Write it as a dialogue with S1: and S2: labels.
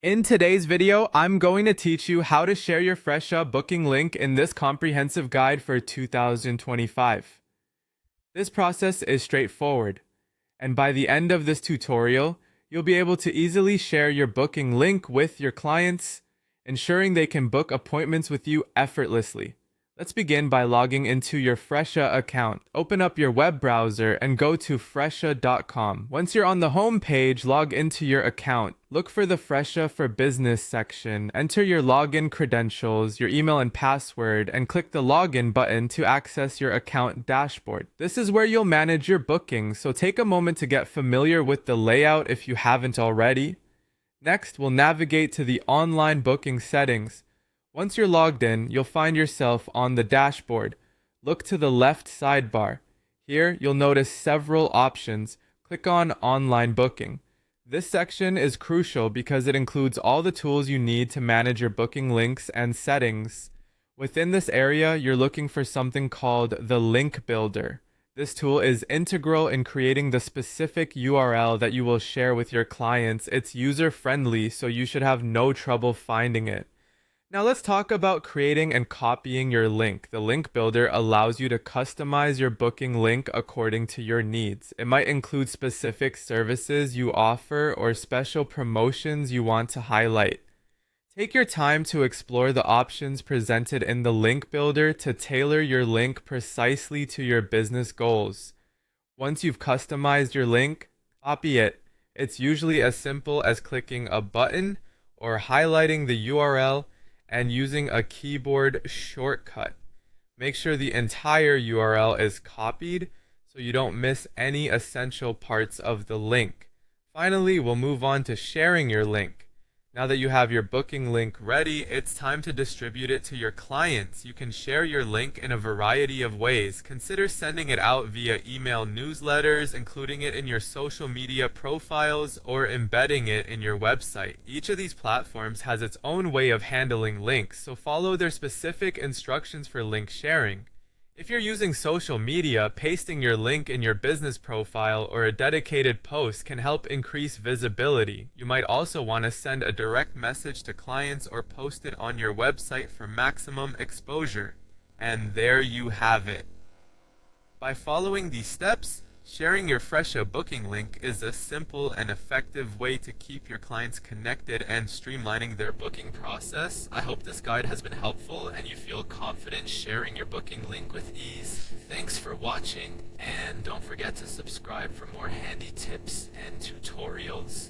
S1: In today's video, I'm going to teach you how to share your Fresha booking link in this comprehensive guide for 2025. This process is straightforward, and by the end of this tutorial, you'll be able to easily share your booking link with your clients, ensuring they can book appointments with you effortlessly. Let's begin by logging into your Fresha account. Open up your web browser and go to fresha.com. Once you're on the home page, log into your account. Look for the Fresha for Business section. Enter your login credentials, your email and password, and click the login button to access your account dashboard. This is where you'll manage your bookings, so take a moment to get familiar with the layout if you haven't already. Next, we'll navigate to the online booking settings. Once you're logged in, you'll find yourself on the dashboard. Look to the left sidebar. Here, you'll notice several options. Click on Online Booking. This section is crucial because it includes all the tools you need to manage your booking links and settings. Within this area, you're looking for something called the Link Builder. This tool is integral in creating the specific URL that you will share with your clients. It's user-friendly, so you should have no trouble finding it. Now let's talk about creating and copying your link. The link builder allows you to customize your booking link according to your needs. It might include specific services you offer or special promotions you want to highlight. Take your time to explore the options presented in the link builder to tailor your link precisely to your business goals. Once you've customized your link, copy it. It's usually as simple as clicking a button or highlighting the URL and using a keyboard shortcut. Make sure the entire URL is copied so you don't miss any essential parts of the link. Finally, we'll move on to sharing your link. Now that you have your booking link ready, it's time to distribute it to your clients. You can share your link in a variety of ways. Consider sending it out via email newsletters, including it in your social media profiles, or embedding it in your website. Each of these platforms has its own way of handling links, so follow their specific instructions for link sharing. If you're using social media, pasting your link in your business profile or a dedicated post can help increase visibility. You might also want to send a direct message to clients or post it on your website for maximum exposure. And there you have it. By following these steps, sharing your Fresha booking link is a simple and effective way to keep your clients connected and streamlining their booking process. I hope this guide has been helpful and you feel confident sharing your booking link with ease. Thanks for watching, and don't forget to subscribe for more handy tips and tutorials.